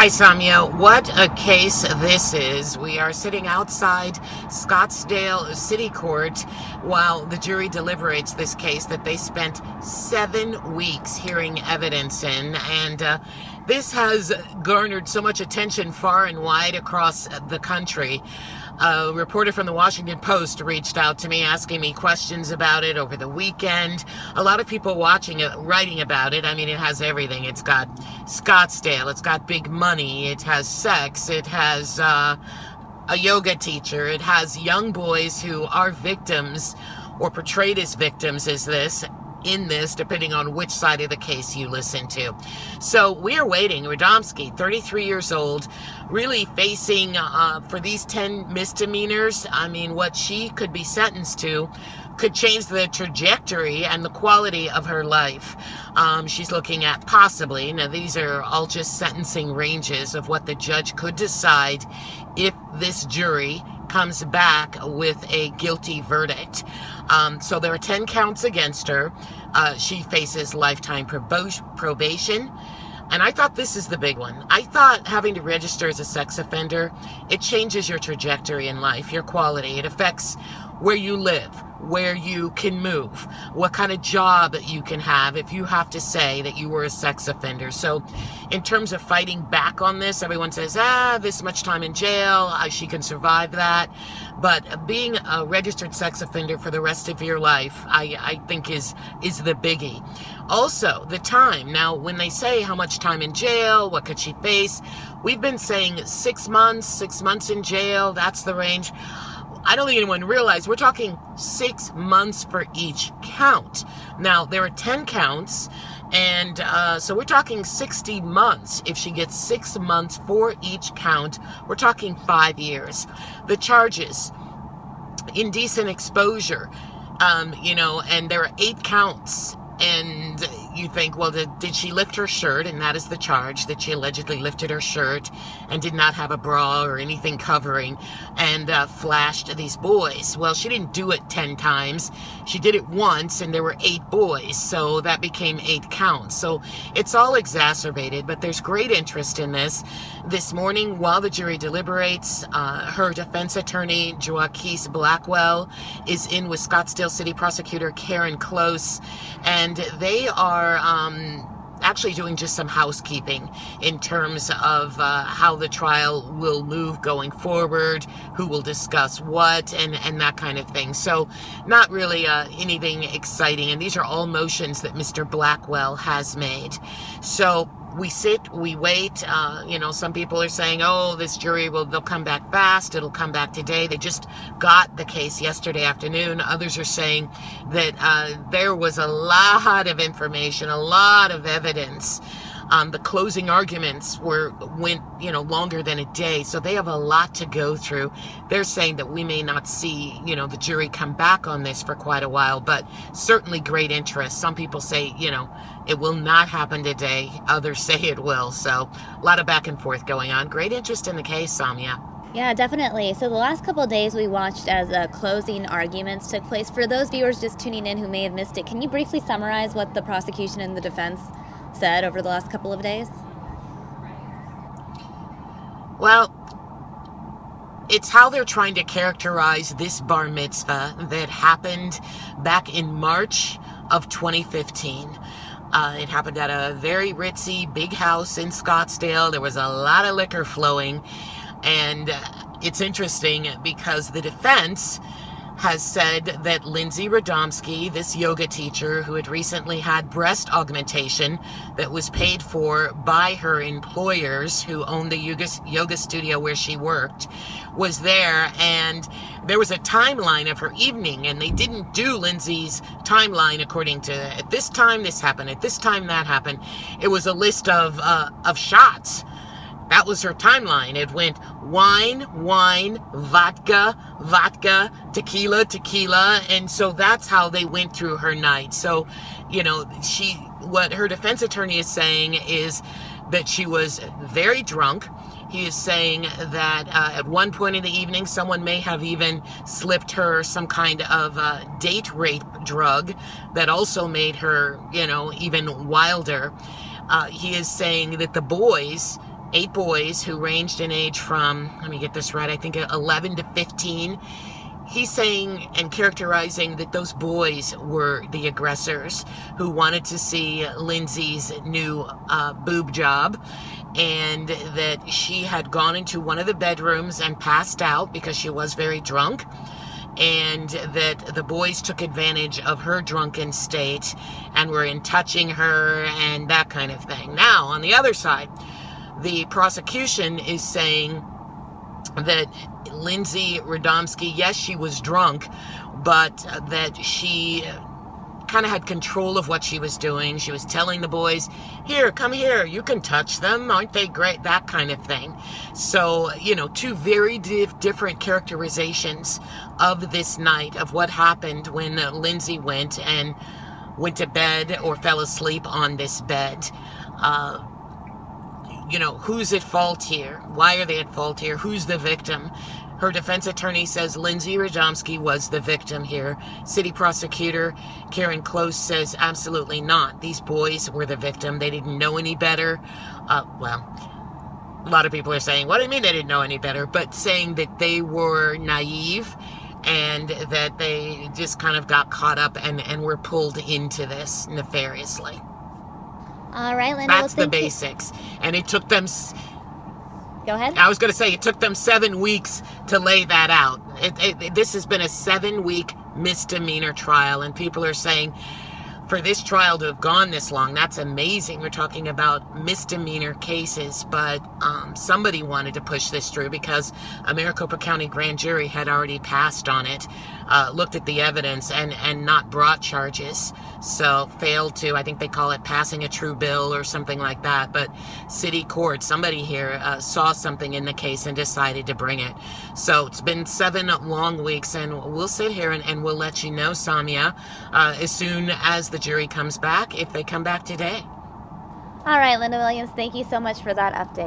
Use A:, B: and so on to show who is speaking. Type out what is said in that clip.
A: Hi, Samya. What a case this is. We are sitting outside Scottsdale City Court while the jury deliberates this case that they spent 7 weeks hearing evidence in. And this has garnered so much attention far and wide across the country. A reporter from the Washington Post reached out to me asking me questions about it over the weekend. A lot of people watching it, writing about it. I mean, it has everything. It's got Scottsdale. It's got big money. It has sex. It has a yoga teacher. It has young boys who are victims or portrayed as victims in this, depending on which side of the case you listen to. So we are waiting. Radomski, 33 years old, really facing for these 10 misdemeanors. I mean, what she could be sentenced to could change the trajectory and the quality of her life. She's looking at possibly, now these are all just sentencing ranges of what the judge could decide if this jury comes back with a guilty verdict. So there are 10 counts against her. She faces lifetime probation. And I thought this is the big one. I thought having to register as a sex offender, it changes your trajectory in life, your quality. It affects where you live, where you can move, what kind of job you can have if you have to say that you were a sex offender. So in terms of fighting back on this, everyone says, this much time in jail, she can survive that. But being a registered sex offender for the rest of your life, I think is the biggie. Also, the time. Now, when they say how much time in jail, what could she face? We've been saying 6 months in jail, that's the range. I don't think anyone realized we're talking 6 months for each count. Now, there are 10 counts, and so we're talking 60 months. If she gets 6 months for each count, we're talking 5 years. The charges, indecent exposure, and there are 8 counts. And you think, well, did she lift her shirt? And that is the charge, that she allegedly lifted her shirt and did not have a bra or anything covering and flashed these boys. Well, she didn't do it 10 times. She did it once, and there were 8 boys, so that became 8 counts. So it's all exacerbated, but there's great interest in this. This morning, while the jury deliberates, her defense attorney, Joaquis Blackwell, is in with Scottsdale City Prosecutor Karen Close, and they are actually doing just some housekeeping in terms of how the trial will move going forward, who will discuss what, and that kind of thing. So not really anything exciting. And these are all motions that Mr. Blackwell has made. So we sit, we wait. Some people are saying, this jury they'll come back fast. It'll come back today. They just got the case yesterday afternoon. Others are saying that there was a lot of information, a lot of evidence. The closing arguments went longer than a day, so they have a lot to go through. They're saying that we may not see, the jury come back on this for quite a while, but certainly great interest. Some people say, it will not happen today. Others say it will. So a lot of back and forth going on. Great interest in the case, Samya.
B: Yeah, definitely. So the last couple of days we watched as closing arguments took place. For those viewers just tuning in who may have missed it, can you briefly summarize what the prosecution and the defense said over the last couple of days?
A: Well, it's how they're trying to characterize this bar mitzvah that happened back in March of 2015. It happened at a very ritzy big house in Scottsdale. There was a lot of liquor flowing, and it's interesting because the defense has said that Lindsay Radomski, this yoga teacher who had recently had breast augmentation that was paid for by her employers who owned the yoga studio where she worked, was there, and there was a timeline of her evening, and they didn't do Lindsay's timeline according to, at this time this happened, at this time that happened. It was a list of shots. That was her timeline. It went wine, vodka, tequila. And so that's how they went through her night. So, what her defense attorney is saying is that she was very drunk. He is saying that at one point in the evening, someone may have even slipped her some kind of date rape drug that also made her, even wilder. He is saying that the boys 8 boys who ranged in age from, let me get this right, I think 11 to 15. He's saying and characterizing that those boys were the aggressors who wanted to see Lindsay's new boob job, and that she had gone into one of the bedrooms and passed out because she was very drunk, and that the boys took advantage of her drunken state and were in touching her and that kind of thing. Now, on the other side, the prosecution is saying that Lindsay Radomski, yes, she was drunk, but that she kind of had control of what she was doing. She was telling the boys, here, come here, you can touch them, aren't they great, that kind of thing. So, two very different characterizations of this night, of what happened when Lindsay went to bed or fell asleep on this bed. Who's at fault here? Why are they at fault here? Who's the victim? Her defense attorney says Lindsay Radomski was the victim here. City prosecutor Karen Close says absolutely not. These boys were the victim. They didn't know any better. A lot of people are saying, what do you mean they didn't know any better? But saying that they were naive and that they just kind of got caught up and were pulled into this nefariously.
B: All right, Linda.
A: That's the basics. And it took them...
B: Go ahead.
A: I was going to say, it took them 7 weeks to lay that out. This has been a 7-week misdemeanor trial, and people are saying, for this trial to have gone this long, that's amazing. We're talking about misdemeanor cases, but somebody wanted to push this through because a Maricopa County grand jury had already passed on it, looked at the evidence, and not brought charges. So failed to, I think they call it passing a true bill or something like that. But city court, somebody here saw something in the case and decided to bring it. So it's been 7 long weeks, and we'll sit here and we'll let you know, Samia, as soon as the jury comes back, if they come back today.
B: All right, Linda Williams, thank you so much for that update.